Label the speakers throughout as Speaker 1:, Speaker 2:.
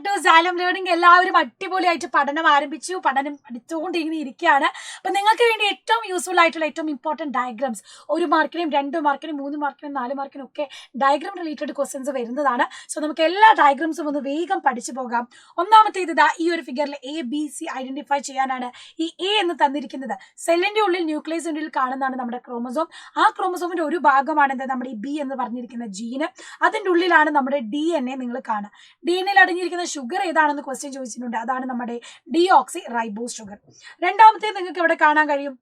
Speaker 1: Back to സാലം learning. എല്ലാവരും അടിപൊളിയായിട്ട് പഠനം ആരംഭിച്ചു, പഠനം പഠിച്ചുകൊണ്ടിങ്ങനെ ഇരിക്കുകയാണ്. അപ്പം നിങ്ങൾക്ക് വേണ്ടി ഏറ്റവും യൂസ്ഫുൾ ആയിട്ടുള്ള ഏറ്റവും ഇമ്പോർട്ടൻറ്റ് ഡയഗ്രാംസ്, 1 മാർക്കിനും 2 മാർക്കിനും 3 മാർക്കിനും 4 മാർക്കിനും ഒക്കെ ഡയഗ്രാം റിലേറ്റഡ് ക്വസ്റ്റ്യൻസ് വരുന്നതാണ്. സോ നമുക്ക് എല്ലാ ഡയഗ്രാംസും ഒന്ന് വേഗം പഠിച്ചു പോകാം. ഒന്നാമത്തേത് ഇതാ ഈ ഒരു ഫിഗറിൽ ABC ഐഡന്റിഫൈ ചെയ്യാനാണ്. ഈ A എന്ന് തന്നിരിക്കുന്നത് സെല്ലിന്റെ ഉള്ളിൽ ന്യൂക്ലിയസിന്റെ ഉള്ളിൽ കാണുന്നതാണ് നമ്മുടെ ക്രോമസോം. ആ ക്രോമസോമിന്റെ ഒരു ഭാഗമാണ് എന്താ നമ്മുടെ ഈ B എന്ന് പറഞ്ഞിരിക്കുന്ന ജീന്. അതിന്റെ ഉള്ളിലാണ് നമ്മുടെ DNA നിങ്ങൾ കാണുക. DNA അടങ്ങിയിരിക്കുന്ന ഷുഗർ ഏതാണെന്ന് ക്വസ്റ്റ്യൻ ചോദിച്ചിട്ടുണ്ട്. അതാണ് നമ്മുടെ ഡിയോക്സി റൈബോസ് ഷുഗർ. രണ്ടാമത്തേത് നിങ്ങൾക്ക് ഇവിടെ കാണാൻ കഴിയും.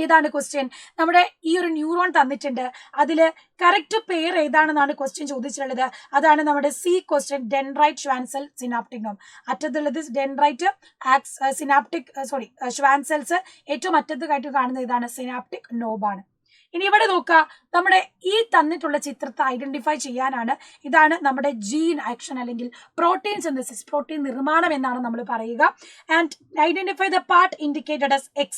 Speaker 1: ഏതാണ് ക്വസ്റ്റ്യൻ? നമ്മുടെ ഈ ഒരു ന്യൂറോൺ തന്നിട്ടുണ്ട്. അതില് കറക്റ്റ് പേര് ഏതാണെന്നാണ് ക്വസ്റ്റ്യൻ ചോദിച്ചിട്ടുള്ളത്. അതാണ് നമ്മുടെ C ക്വസ്റ്റ്യൻ, ഡെൻഡ്രൈറ്റ് ഷ്വാൻസെൽ സിനാപ്റ്റിക് നോം. അറ്റത്തുള്ളത് ഡെൻഡ്രൈറ്റ് സിനാപ്റ്റിക് ഷ്വാൻസെൽസ്. ഏറ്റവും അറ്റത്തായിട്ട് കാണുന്ന ഇതാണ് സിനാപ്റ്റിക് നോബാണ്. ഇനി ഇവിടെ നോക്കുക, നമ്മുടെ ഈ തന്നിട്ടുള്ള ചിത്രത്തെ ഐഡന്റിഫൈ ചെയ്യാനാണ്. ഇതാണ് നമ്മുടെ ജീൻ ആക്ഷൻ അല്ലെങ്കിൽ പ്രോട്ടീൻ സിന്തസിസ്, പ്രോട്ടീൻ നിർമ്മാണം എന്നാണ് നമ്മൾ പറയുക. And identify the part indicated as X.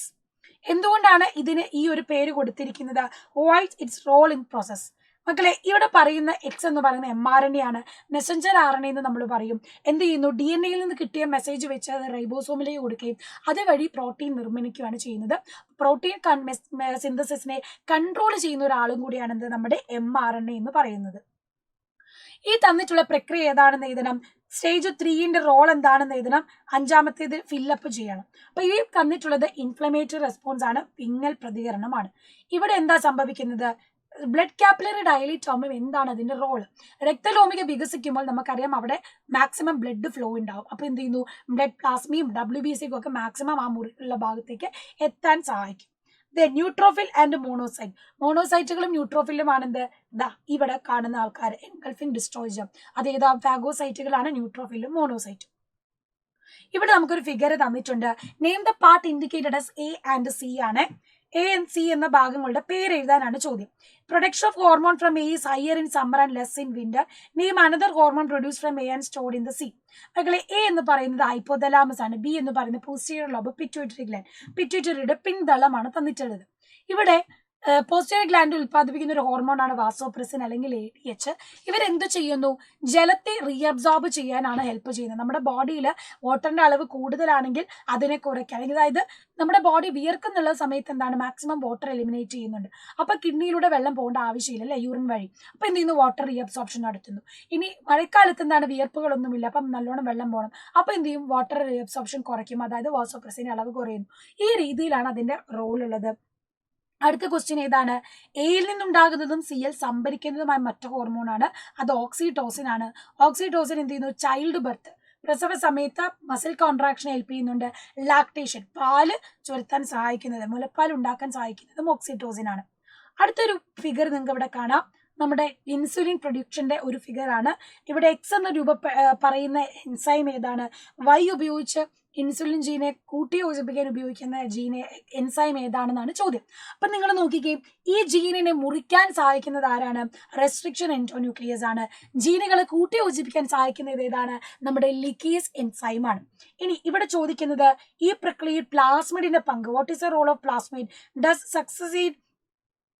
Speaker 1: എന്തുകൊണ്ടാണ് ഇതിന് ഈ ഒരു പേര് കൊടുത്തിരിക്കുന്നത്? What its role in process. മക്കളെ, ഇവിടെ പറയുന്ന X എന്ന് പറയുന്ന mRNA ആണ്. മെസ്സഞ്ചർ RNA എന്ന് നമ്മൾ പറയും. എന്ത് ചെയ്യുന്നു? DNA-യിൽ നിന്ന് കിട്ടിയ മെസ്സേജ് വെച്ച് അത് റൈബോസോമിലേക്ക് കൊടുക്കുകയും അതുവഴി പ്രോട്ടീൻ നിർമ്മിക്കുകയാണ് ചെയ്യുന്നത്. പ്രോട്ടീൻ സിന്തസിസിനെ കൺട്രോൾ ചെയ്യുന്ന ഒരാളും കൂടിയാണ് എന്ത് നമ്മുടെ mRNA എന്ന് പറയുന്നത്. ഈ തന്നിട്ടുള്ള പ്രക്രിയ ഏതാണെന്ന് എഴുതണം. സ്റ്റേജ് 3ന്റെ റോൾ എന്താണെന്ന് എഴുതണം. അഞ്ചാമത്തേത് ഫില്ലപ്പ് ചെയ്യണം. അപ്പൊ ഈ തന്നിട്ടുള്ളത് ഇൻഫ്ലമേറ്ററി റെസ്പോൺസ് ആണ്, വിങ്ങൽ പ്രതികരണമാണ്. ഇവിടെ എന്താ സംഭവിക്കുന്നത്? ബ്ലഡ് കാപ്പിലറി ഡയലേറ്റ് ആകുമ്പോൾ എന്താണ് അതിന്റെ റോള്? രക്തലോമിക വികസിക്കുമ്പോൾ നമുക്കറിയാം അവിടെ മാക്സിമം ബ്ലഡ് ഫ്ലോ ഉണ്ടാവും. അപ്പൊ എന്ത് ചെയ്യുന്നു? ബ്ലഡ് പ്ലാസ്മയും WBCയും ഒക്കെ മാക്സിമം ആ മുറിയുള്ള ഭാഗത്തേക്ക് എത്താൻ സഹായിക്കും. Neutrophil and monocyte. മോണോസൈറ്റുകളും ന്യൂട്രോഫിലുമാണ് എന്ത് ദാ ഇവിടെ കാണുന്ന ആൾക്കാർ എൻഗൾഫിംഗ് ഡിസ്ട്രോയിസം. അതേതാ ഫാഗോസൈറ്റുകളാണ് ന്യൂട്രോഫിലും മോണോസൈറ്റും. ഇവിടെ നമുക്കൊരു ഫിഗർ തന്നിട്ടുണ്ട്. Name the part indicated as A and C ആണ്. A and C എന്ന ഭാഗങ്ങളുടെ പേര് എഴുതാനാണ് ചോദ്യം. Production of hormone from A is higher in summer and less in winter. Name another hormone produced from A and stored in the C. മക്കളെ, A എന്ന് പറയുന്നത് hypothalamus ആണ്. B എന്ന് പറയുന്നത് പോസ്റ്റീരിയർ ലോബ്, പിറ്റ്യൂട്ടറി ഗ്ലാൻഡ്. പിറ്റ്യൂട്ടറിയുടെ പിൻതളമാണ് തന്നിട്ടുള്ളത്. ഇവിടെ posterior gland ഉൽപ്പാദിപ്പിക്കുന്ന ഒരു ഹോർമോണാണ് വാസോപ്രസിൻ അല്ലെങ്കിൽ ADH. ഇവരെന്ത് ചെയ്യുന്നു? ജലത്തെ റീഅബ്സോർബ് ചെയ്യാനാണ് ഹെൽപ്പ് ചെയ്യുന്നത്. നമ്മുടെ ബോഡിയിൽ വാട്ടറിന്റെ അളവ് കൂടുതലാണെങ്കിൽ അതിനെ കുറയ്ക്കാൻ, അതായത് നമ്മുടെ ബോഡി വിയർക്കുന്നുള്ള സമയത്ത് എന്താണ് മാക്സിമം വാട്ടർ എലിമിനേറ്റ് ചെയ്യുന്നുണ്ട്. അപ്പൊ കിഡ്നിയിലൂടെ വെള്ളം പോകേണ്ട ആവശ്യമില്ല അല്ലെ, യൂറിൻ വഴി. അപ്പൊ എന്ത് ചെയ്യുന്നു? വാട്ടർ റീഅബ്സോർപ്ഷൻ നടത്തുന്നു. ഇനി മഴക്കാലത്ത് എന്താണ് വിയർപ്പുകളൊന്നുമില്ല, അപ്പം നല്ലോണം വെള്ളം പോകണം. അപ്പൊ എന്ത് ചെയ്യും? വാട്ടർ റീഅബ്സോർപ്ഷൻ കുറയ്ക്കും, അതായത് വാസോപ്രസിന്റെ അളവ് കുറയുന്നു. ഈ രീതിയിലാണ് അതിന്റെ റോൾ ഉള്ളത്. അടുത്ത ക്വസ്റ്റ്യൻ ഏതാണ്? എയിൽ നിന്നുണ്ടാകുന്നതും Cl സംഭരിക്കുന്നതുമായ മറ്റു ഹോർമോണാണ്. അത് ഓക്സിറ്റോസിൻ ആണ്. ഓക്സിറ്റോസിൻ എന്ത് ചെയ്യുന്നു? ചൈൽഡ് ബർത്ത്, പ്രസവ സമയത്ത് മസിൽ കോൺട്രാക്ഷൻ ഹെൽപ്പ് ചെയ്യുന്നുണ്ട്. ലാക്ടേഷൻ, പാല് ചുരത്താൻ സഹായിക്കുന്നത്, മുലപ്പാൽ ഉണ്ടാക്കാൻ സഹായിക്കുന്നതും ഓക്സിറ്റോസിൻ ആണ്. അടുത്തൊരു ഫിഗർ നിങ്ങൾക്ക് ഇവിടെ കാണാം. നമ്മുടെ ഇൻസുലിൻ പ്രൊഡക്ഷന്റെ ഒരു ഫിഗർ ആണ്. ഇവിടെ X എന്ന പറയുന്ന എൻസൈം ഏതാണ്? Y ഉപയോഗിച്ച് ഇൻസുലിൻ ജീനെ കൂട്ടി യോജിപ്പിക്കാൻ ഉപയോഗിക്കുന്ന എൻസൈം ഏതാണെന്നാണ് ചോദ്യം. അപ്പൊ നിങ്ങൾ നോക്കിക്കേ, ഈ ജീനിനെ മുറിക്കാൻ സഹായിക്കുന്നത് ആരാണ്? റെസ്ട്രിക്ഷൻ എൻഡോന്യൂക്ലിയസ് ആണ്. ജീനുകളെ കൂട്ടി യോജിപ്പിക്കാൻ സഹായിക്കുന്നത് ഏതാണ്? നമ്മുടെ ലിക്കേസ് എൻസൈം ആണ്. ഇനി ഇവിടെ ചോദിക്കുന്നത് ഈ പ്രക്രിയയിൽ പ്ലാസ്മിഡിന്റെ പങ്ക്. What is the role of plasmid? Does successive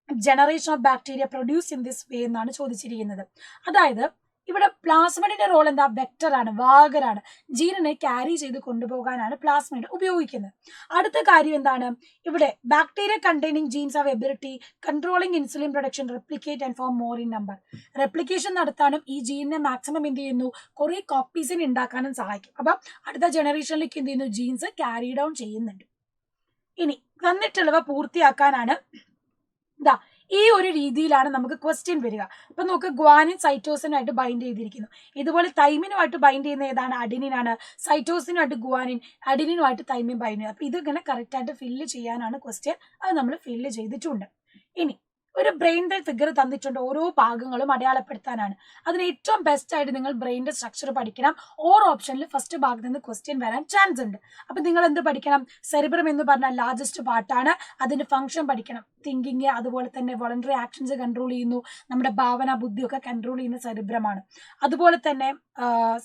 Speaker 1: generation of bacteria produce in this way എന്നാണ് ചോദിച്ചിരിക്കുന്നത്. അതായത് ഇവിടെ പ്ലാസ്മിഡിന്റെ റോൾ എന്താ? വെക്ടർ ആണ്, വാഹകരാണ്. ജീനിനെ ക്യാരി ചെയ്ത് കൊണ്ടുപോകാനാണ് പ്ലാസ്മിഡ് ഉപയോഗിക്കുന്നത്. അടുത്ത കാര്യം എന്താണ്? ഇവിടെ bacteria containing genes have ability controlling insulin production, replicate and form more in number. Replication നടത്താനും ഈ ജീനിനെ മാക്സിമം എന്ത് ചെയ്യുന്നു? കുറെ കോപ്പീസിന് ഉണ്ടാക്കാനും സഹായിക്കും. അപ്പൊ അടുത്ത ജനറേഷനിലേക്ക് എന്ത് ചെയ്യുന്നു? ജീൻസ് ക്യാരി ഡൗൺ ചെയ്യുന്നുണ്ട്. ഇനി തന്നിട്ടുള്ളവ പൂർത്തിയാക്കാനാണ് ഇതാ ഈ ഒരു രീതിയിലാണ് നമുക്ക് ക്വസ്റ്റ്യൻ വരിക. അപ്പൊ നമുക്ക് ഗ്വാനിൻ സൈറ്റോസിനുമായിട്ട് ബൈൻഡ് ചെയ്തിരിക്കുന്നു. ഇതുപോലെ തൈമിനുമായിട്ട് ബൈൻഡ് ചെയ്യുന്ന ഏതാണ്? അഡിനിൻ ആണ്. സൈറ്റോസിനുമായിട്ട് ഗ്വാനിൻ, അഡിനിനുമായിട്ട് തൈമിൻ ബൈൻഡ് ചെയ്യും. അപ്പൊ ഇതിങ്ങനെ കറക്റ്റ് ആയിട്ട് ഫില്ല് ചെയ്യാനാണ് ക്വസ്റ്റ്യൻ. അത് നമ്മൾ ഫില്ല് ചെയ്തിട്ടുണ്ട്. ഇനി ഒരു ബ്രെയിനിന്റെ ഫിഗർ തന്നിട്ടുണ്ട്. ഓരോ ഭാഗങ്ങളും അടയാളപ്പെടുത്താനാണ്. അതിന് ഏറ്റവും ബെസ്റ്റ് ആയിട്ട് നിങ്ങൾ ബ്രെയിനിന്റെ സ്ട്രക്ചർ പഠിക്കണം. ഓർ ഓപ്ഷനിൽ ഫസ്റ്റ് ഭാഗത്ത് നിന്ന് ക്വസ്റ്റ്യൻ വരാൻ ചാൻസ് ഉണ്ട്. അപ്പൊ നിങ്ങൾ എന്ത് പഠിക്കണം? സെറിബ്രം എന്ന് പറഞ്ഞാൽ ലാർജസ്റ്റ് പാർട്ടാണ്. അതിന്റെ ഫംഗ്ഷൻ പഠിക്കണം. തിങ്കിങ്, അതുപോലെ തന്നെ വോളണ്ടറി ആക്ഷൻസ് കൺട്രോൾ ചെയ്യുന്നു. നമ്മുടെ ഭാവന, ബുദ്ധിയൊക്കെ കൺട്രോൾ ചെയ്യുന്ന സെറിബ്രമാണ്. അതുപോലെ തന്നെ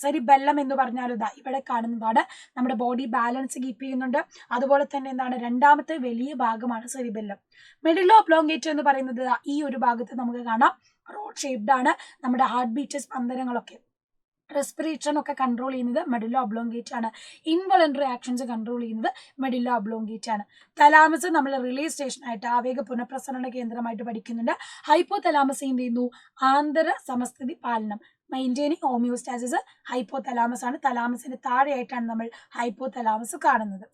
Speaker 1: സെറിബെല്ലം എന്ന് പറഞ്ഞാൽ ഇതാ ഇവിടെ കാണുന്നതാണ്. നമ്മുടെ ബോഡി ബാലൻസ് കീപ്പ് ചെയ്യുന്നുണ്ട്. അതുപോലെ തന്നെ എന്താണ്? രണ്ടാമത്തെ വലിയ ഭാഗമാണ് സെറിബെല്ലം. മെഡിലോ ഒബ്ലോങ്കേറ്റ എന്ന് പറയുന്നത് ഈ ഒരു ഭാഗത്ത് നമുക്ക് കാണാം. റോഡ് ഷേപ്ഡ് ആണ്. നമ്മുടെ ഹാർട്ട് ബീറ്റ്, സ്പന്ദനങ്ങളൊക്കെ റെസ്പിറേഷൻ ഒക്കെ കൺട്രോൾ ചെയ്യുന്നത് മെഡുല്ല ഒബ്ലോങ്കേറ്റ് ആണ്. ഇൻവോളണ്ടറി ആക്ഷൻസ് കൺട്രോൾ ചെയ്യുന്നത് മെഡുല്ല ഒബ്ലോങ്കേറ്റ് ആണ്. തലാമസ് നമ്മൾ റിലീസ് സ്റ്റേഷൻ ആയിട്ട് ആവേഗ പുനഃപ്രസരണ കേന്ദ്രമായിട്ട് പഠിക്കുന്നുണ്ട്. ഹൈപ്പോ തലാമസ് എന്ത് ചെയ്യുന്നു? ആന്തര സമസ്ഥിതി പാലനം, മെയിൻറ്റെയിനിങ് ഹോമിയോസ്റ്റാസിസ് ഹൈപ്പോ തലാമസ് ആണ്. തലാമസിന്റെ താഴെയായിട്ടാണ് നമ്മൾ ഹൈപ്പോ തലാമസ് കാണുന്നത്.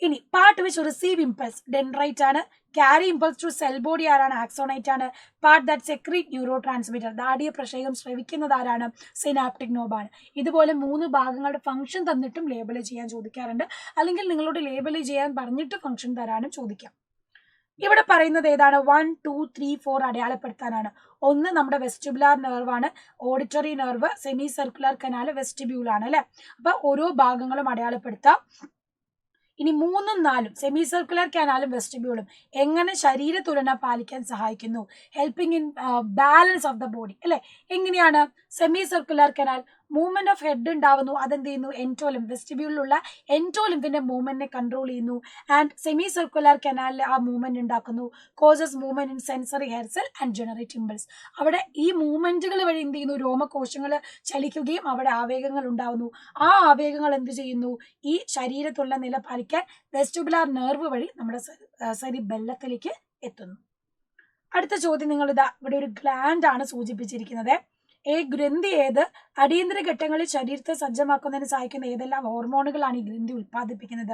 Speaker 1: ഇനി part which receive impulse dendrite ആണ്. Carry impulse to cell body ആരാണ്? ആക്സോണൈറ്റ് ആണ്. Part that secrete neurotransmitter, നാഡീയ പ്രക്ഷേപം ശ്രവിക്കുന്നത് ആരാണ്? സിനാപ്റ്റിക് നോബാണ്. ഇതുപോലെ 3 ഭാഗങ്ങളുടെ ഫംഗ്ഷൻ തന്നിട്ടും ലേബൽ ചെയ്യാൻ ചോദിക്കാറുണ്ട്, അല്ലെങ്കിൽ നിങ്ങളോട് ലേബൽ ചെയ്യാൻ പറഞ്ഞിട്ട് ഫംഗ്ഷൻ തരാനും ചോദിക്കാം. ഇവിടെ പറയുന്നത് ഏതാണ്? 1, 2, 3, 4 അടയാളപ്പെടുത്താനാണ്. ഒന്ന് നമ്മുടെ വെസ്റ്റിബുലാർ നെർവ് ആണ്, auditory nerve, semi circular canal, vestibule ആണ് അല്ലെ. അപ്പൊ ഓരോ ഭാഗങ്ങളും അടയാളപ്പെടുത്താം. ഇനി 3ഉം 4ഉം സെമി സർക്കുലർ കനാലും വെസ്റ്റിബ്യൂളും എങ്ങനെ ശരീര തുലന പാലിക്കാൻ സഹായിക്കുന്നു? Helping in balance of the body അല്ലെ. എങ്ങനെയാണ്? Semi circular canal movement of head ഉണ്ടാവുന്നു, അതെന്ത് ചെയ്യുന്നു? എൻറ്റോലിം, വെസ്റ്റിബ്യൂളിലുള്ള എൻറ്റോലിംഫിന്റെ മൂവ്മെന്റിനെ കൺട്രോൾ ചെയ്യുന്നു. ആൻഡ് സെമി സർക്കുലർ കനാലിൽ ആ മൂവ്മെന്റ് ഉണ്ടാക്കുന്നു. Causes movement in sensory hair cell and generate impulse. അവിടെ ഈ മൂവ്മെന്റുകൾ വഴി എന്ത് ചെയ്യുന്നു? രോമകോശങ്ങൾ ചലിക്കുകയും അവിടെ ആവേഗങ്ങൾ ഉണ്ടാവുന്നു. ആ ആവേഗങ്ങൾ എന്ത് ചെയ്യുന്നു? ഈ ശരീരത്തുള്ള നില പാലിക്കാൻ വെസ്റ്റിബുലാർ നെർവ് വഴി നമ്മുടെ സെറിബെല്ലത്തിലേക്ക് എത്തുന്നു. അടുത്ത ചോദ്യം നിങ്ങൾ ഇതാ ഇവിടെ ഒരു ഗ്ലാൻഡ് ആണ് സൂചിപ്പിച്ചിരിക്കുന്നത്. ഗ്രന്ഥി ഏത്? അടിയന്തര ഘട്ടങ്ങളിൽ ശരീരത്തെ സജ്ജമാക്കുന്നതിന് സഹായിക്കുന്ന ഏതെല്ലാം ഹോർമോണുകളാണ് ഈ ഗ്രന്ഥി ഉത്പാദിപ്പിക്കുന്നത്?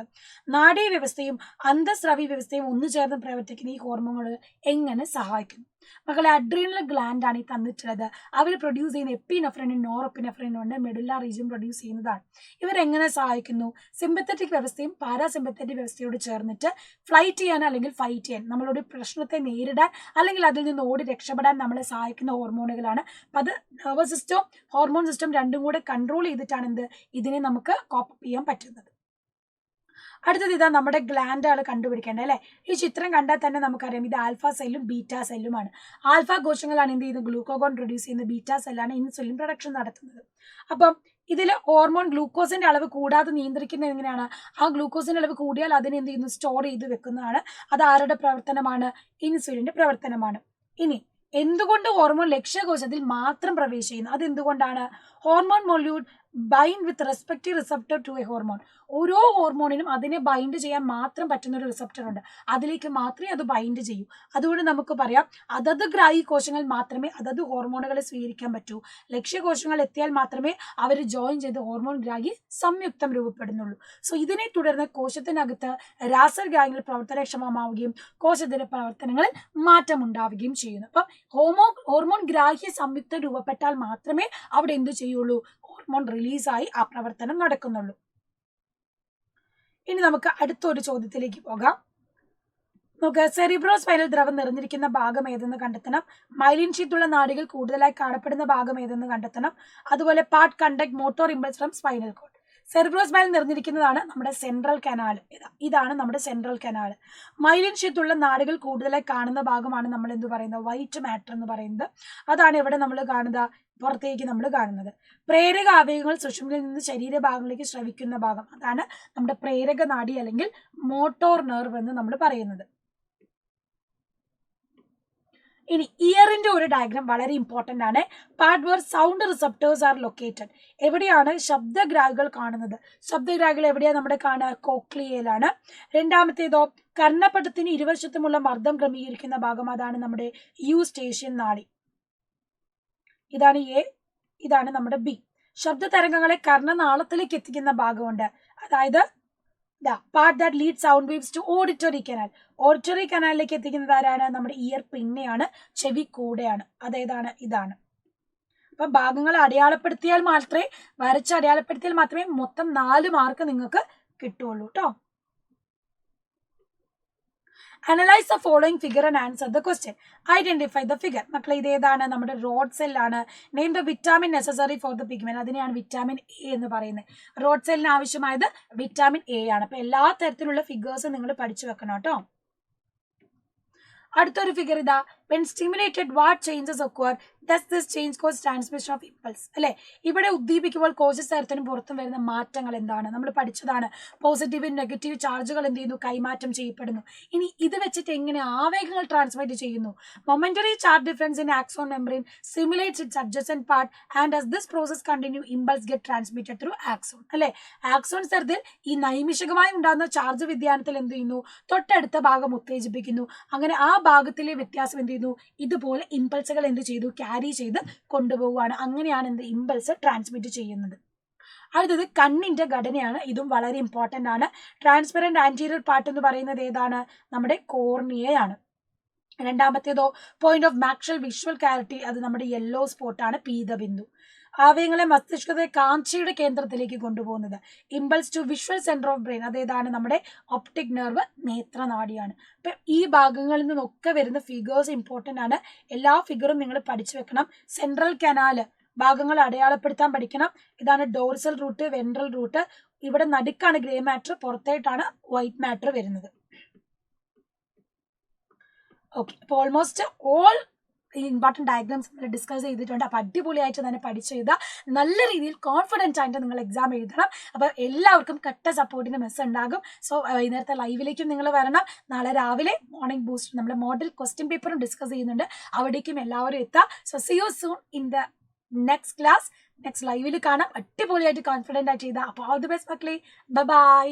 Speaker 1: നാഡീ വ്യവസ്ഥയും അന്തസ്രവി വ്യവസ്ഥയും ഒന്നു ചേർന്ന് പ്രവർത്തിക്കുന്ന ഈ ഹോർമോണുകൾ എങ്ങനെ സഹായിക്കുന്നു? മക്കളെ, അഡ്രീനൽ ഗ്ലാൻഡ് ആണ് ഈ തന്നിട്ടുള്ളത്. അവർ പ്രൊഡ്യൂസ് ചെയ്യുന്ന എപ്പിനെഫ്രിനും നോറെപ്പിനെഫ്രിനും ഉണ്ട്, മെഡുല്ല റീജിയൻ പ്രൊഡ്യൂസ് ചെയ്യുന്നതാണ്. ഇവരെങ്ങനെ സഹായിക്കുന്നു? സിമ്പത്തറ്റിക് വ്യവസ്ഥയും പാരാസിമ്പത്തറ്റിക് വ്യവസ്ഥയോട് ചേർന്നിട്ട് ഫ്ലൈറ്റ് ചെയ്യാൻ അല്ലെങ്കിൽ ഫൈറ്റ് ചെയ്യാൻ, നമ്മളൊരു പ്രശ്നത്തെ നേരിടാൻ അല്ലെങ്കിൽ അതിൽ നിന്ന് ഓടി രക്ഷപ്പെടാൻ നമ്മളെ സഹായിക്കുന്ന ഹോർമോണുകളാണ്. അപ്പം അത് നെർവസ് സിസ്റ്റവും ഹോർമോൺ സിസ്റ്റം രണ്ടും കൂടെ കൺട്രോൾ ചെയ്തിട്ടാണ് ഇതിനെ നമുക്ക് കോപ്പ് ചെയ്യാൻ പറ്റുന്നത്. അടുത്തത് ഇതാ നമ്മുടെ ഗ്ലാൻഡുകൾ കണ്ടുപിടിക്കേണ്ടത് അല്ലെ. ഈ ചിത്രം കണ്ടാൽ തന്നെ നമുക്കറിയാം ഇത് ആൽഫ സെല്ലും ബീറ്റ സെല്ലുമാണ്. ആൽഫ കോശങ്ങളാണ് എന്ത് ചെയ്യുന്നത്? ഗ്ലൂക്കോഗോൺ പ്രൊഡ്യൂസ് ചെയ്യുന്നത്. ബീറ്റ സെല്ലാണ് ഇൻസുലിൻ പ്രൊഡക്ഷൻ നടത്തുന്നത്. അപ്പം ഇതിൽ ഹോർമോൺ ഗ്ലൂക്കോസിന്റെ അളവ് കൂടാതെ നിയന്ത്രിക്കുന്നത് എങ്ങനെയാണ്? ആ ഗ്ലൂക്കോസിന്റെ അളവ് കൂടിയാൽ അതിനെ എന്ത് ചെയ്യുന്നു? സ്റ്റോർ ചെയ്ത് വെക്കുന്നതാണ്. അത് ആരുടെ പ്രവർത്തനമാണ്? ഇൻസുലിന്റെ പ്രവർത്തനമാണ്. ഇനി എന്തുകൊണ്ട് ഹോർമോൺ ലക്ഷ്യകോശത്തിൽ മാത്രം പ്രവേശിക്കുന്നു? അതെന്തുകൊണ്ടാണ്? Hormone molecule bind with respective receptor to a hormone. ഓരോ ഹോർമോണിനും അതിനെ ബൈൻഡ് ചെയ്യാൻ മാത്രം പറ്റുന്ന ഒരു റിസപ്റ്റർ ഉണ്ട്, അതിലേക്ക് മാത്രമേ അത് ബൈൻഡ് ചെയ്യൂ. അതുകൊണ്ട് നമുക്ക് പറയാം അതത് ഗ്രാഹി കോശങ്ങൾ മാത്രമേ അതത് ഹോർമോണുകളെ സ്വീകരിക്കാൻ പറ്റൂ. ലക്ഷ്യകോശങ്ങൾ എത്തിയാൽ മാത്രമേ അവർ ജോയിൻ ചെയ്ത് ഹോർമോൺ ഗ്രാഹി സംയുക്തം രൂപപ്പെടുന്നുള്ളൂ. സോ ഇതിനെ തുടർന്ന് കോശത്തിനകത്ത് രാസഗ്രാഹികൾ പ്രവർത്തനക്ഷമമാവുകയും കോശത്തിന്റെ പ്രവർത്തനങ്ങളിൽ മാറ്റമുണ്ടാവുകയും ചെയ്യുന്നു. അപ്പം ഹോർമോൺ ഗ്രാഹ്യ സംയുക്തം രൂപപ്പെട്ടാൽ മാത്രമേ അവിടെ എന്ത് ചെയ്യുള്ളൂ? ഹോർമോൺ റിലീസായി ആ പ്രവർത്തനം നടക്കുന്നുള്ളൂ. ഇനി നമുക്ക് അടുത്തൊരു ചോദ്യത്തിലേക്ക് പോകാം. നമുക്ക് സെറിബ്രോസ്പൈനൽ ദ്രവം നിറഞ്ഞിരിക്കുന്ന ഭാഗം ഏതെന്ന് കണ്ടെത്തണം. മൈലിൻ ഷീത്തുള്ള നാഡികൾ കൂടുതലായി കാണപ്പെടുന്ന ഭാഗം ഏതെന്ന് കണ്ടെത്തണം. അതുപോലെ part conduct motor impulse from spinal cord. Cerebrospinal നിറഞ്ഞിരിക്കുന്നതാണ് നമ്മുടെ സെൻട്രൽ കനാൽ. ഇതാണ് നമ്മുടെ സെൻട്രൽ കനാൽ. മൈലിൻ ഷീത്തുള്ള നാടുകൾ കൂടുതലായി കാണുന്ന ഭാഗമാണ് നമ്മൾ എന്ത് പറയുന്നത്? വൈറ്റ് മാറ്റർ എന്ന് പറയുന്നത്. അതാണ് ഇവിടെ നമ്മൾ കാണുന്നത്, പുറത്തേക്ക് നമ്മൾ കാണുന്നത്. പ്രേരക ആവേഗങ്ങൾ സുഷുമ്നയിൽ നിന്ന് ശരീരഭാഗങ്ങളിലേക്ക് ശ്രവിക്കുന്ന ഭാഗം, അതാണ് നമ്മുടെ പ്രേരക നാഡി അല്ലെങ്കിൽ മോട്ടോർ നെർവ് എന്ന് നമ്മൾ പറയുന്നത്. ഇനി ഇയറിന്റെ ഒരു ഡയഗ്രാം വളരെ ഇമ്പോർട്ടന്റ് ആണ്. Part where sound receptors are located. എവിടെയാണ് ശബ്ദഗ്രാഹികൾ കാണുന്നത്? ശബ്ദഗ്രാഹികൾ എവിടെയാണ് നമ്മുടെ കാണുക? കോക്ലിയയിലാണ്. രണ്ടാമത്തേതോ കർണപടത്തിന് ഇരുവശത്തുമുള്ള മർദ്ദം ക്രമീകരിക്കുന്ന ഭാഗം, അതാണ് നമ്മുടെ യൂസ്റ്റേഷ്യൻ നാഡി. ഇതാണ് എ, ഇതാണ് നമ്മുടെ ബി. ശബ്ദ തരംഗങ്ങളെ കർണനാളത്തിലേക്ക് എത്തിക്കുന്ന ഭാഗമുണ്ട്, അതായത് part that lead sound waves to auditory canal. Auditory കനാലിലേക്ക് എത്തിക്കുന്നത് ആരാണ്? നമ്മുടെ ഇയർ പിന്നെയാണ്, ചെവി കൂടെയാണ്. അതേതാണ്? ഇതാണ്. അപ്പൊ ഭാഗങ്ങൾ അടയാളപ്പെടുത്തിയാൽ മാത്രമേ, വരച്ച് അടയാളപ്പെടുത്തിയാൽ മാത്രമേ മൊത്തം 4 മാർക്ക് നിങ്ങൾക്ക് കിട്ടുള്ളൂ കേട്ടോ. Analyze the following figure and answer the question. Identify the figure. മക്കളെ ഇതേതാണ്? നമ്മുടെ റോഡ് സെല്ലാണ്. Name the vitamin necessary for the pigment. അതിനെയാണ് വിറ്റാമിൻ എ എന്ന് പറയുന്നത്. റോഡ് സെല്ലിന് ആവശ്യമായത് വിറ്റാമിൻ എ ആണ്. അപ്പൊ എല്ലാ തരത്തിലുള്ള ഫിഗേഴ്സും നിങ്ങൾ പഠിച്ചു വെക്കണം കേട്ടോ. അടുത്തൊരു ഫിഗർ ഇതാ, when stimulated what changes occur, does this change cause transmission of impulse? അല്ലെ, ഇവിടെ ഉദ്ദീപിക്കുമ്പോൾ കോശസ് തരത്തിനും പുറത്തും വരുന്ന മാറ്റങ്ങൾ എന്താണ്? നമ്മൾ പഠിച്ചതാണ് പോസിറ്റീവ് നെഗറ്റീവ് ചാർജുകൾ എന്ത് ചെയ്യുന്നു, കൈമാറ്റം ചെയ്യപ്പെടുന്നു. ഇനി ഇത് വെച്ചിട്ട് എങ്ങനെ ആവേഗങ്ങൾ ട്രാൻസ്മിറ്റ് ചെയ്യുന്നു? Momentary charge difference in axon membrane simulates its adjacent part and as this process continue impulse get transmitted through axon. അല്ലെ, ആക്സോൺ തരത്തിൽ ഈ നൈമിഷികമായി ഉണ്ടാകുന്ന ചാർജ് വ്യതിയാനത്തിൽ എന്ത് ചെയ്യുന്നു, തൊട്ടടുത്ത ഭാഗം ഉത്തേജിപ്പിക്കുന്നു. അങ്ങനെ ആ ഭാഗത്തിലെ വ്യത്യാസം എന്ത് ചെയ്യുന്നു, ഇതുപോലെ ഇമ്പൾസുകൾ എന്ത് ചെയ്തു, ക്യാരി ചെയ്ത് കൊണ്ടുപോവുകയാണ്. അങ്ങനെയാണ് എന്ത് ഇമ്പൾസ് ട്രാൻസ്മിറ്റ് ചെയ്യുന്നത്. അടുത്തത് കണ്ണിന്റെ ഘടനയാണ്. ഇതും വളരെ ഇമ്പോർട്ടന്റ് ആണ്. ട്രാൻസ്പെറന്റ് ആന്റീരിയർ പാർട്ട് എന്ന് പറയുന്നത് ഏതാണ്, നമ്മുടെ കോർണിയയാണ്. രണ്ടാമത്തേതോ point of maximal visual clarity, അത് നമ്മുടെ യെല്ലോ സ്പോട്ടാണ്, പീതബിന്ദു. ആവയങ്ങളെ മസ്തിഷ്കത്തെ കാഴ്ചയുടെ കേന്ദ്രത്തിലേക്ക് കൊണ്ടുപോകുന്നത് impulse to visual centre of brain, അതേതാണ് നമ്മുടെ ഒപ്റ്റിക് നെർവ്, നേത്രനാഡിയാണ്. അപ്പം ഈ ഭാഗങ്ങളിൽ നിന്നൊക്കെ വരുന്ന ഫിഗേഴ്സ് ഇമ്പോർട്ടൻ്റ് ആണ്. എല്ലാ ഫിഗറും നിങ്ങൾ പഠിച്ചു വെക്കണം. സെൻട്രൽ കനാല് ഭാഗങ്ങൾ അടയാളപ്പെടുത്താൻ പഠിക്കണം. ഇതാണ് ഡോർസൽ റൂട്ട്, വെൻട്രൽ റൂട്ട്. ഇവിടെ നടുക്കാണ് ഗ്രേ മാറ്റർ, പുറത്തായിട്ടാണ് വൈറ്റ് മാറ്റർ വരുന്നത്. ഓക്കെ, അപ്പോൾ ഓൾമോസ്റ്റ് ഓൾ ഇമ്പോർട്ടൻറ്റ് ഡയഗ്രാംസ് നമ്മൾ ഡിസ്കസ് ചെയ്തിട്ടുണ്ട്. അപ്പോൾ അടിപൊളിയായിട്ട് തന്നെ പഠിച്ചെഴുതുക. നല്ല രീതിയിൽ കോൺഫിഡൻറ്റ് ആയിട്ട് നിങ്ങൾ എക്സാം എഴുതണം. അപ്പോൾ എല്ലാവർക്കും കട്ട സപ്പോർട്ടിന് മെസ്സ് ഉണ്ടാകും. സോ വൈകുന്നേരത്തെ ലൈവിലേക്കും നിങ്ങൾ വരണം. നാളെ രാവിലെ മോർണിംഗ് ബൂസ്റ്റ് നമ്മുടെ മോഡൽ ക്വസ്റ്റ്യൻ പേപ്പറും ഡിസ്കസ് ചെയ്യുന്നുണ്ട്. അവിടേക്കും എല്ലാവരും എത്താം. So see you soon in the next class. Next ലൈവിൽ കാണാം. അടിപൊളിയായിട്ട് കോൺഫിഡൻ്റ് ആയിട്ട് ചെയ്താൽ. അപ്പോൾ ഓൾ ദി ബെസ്റ്റ് മക്കളെ. ബൈ.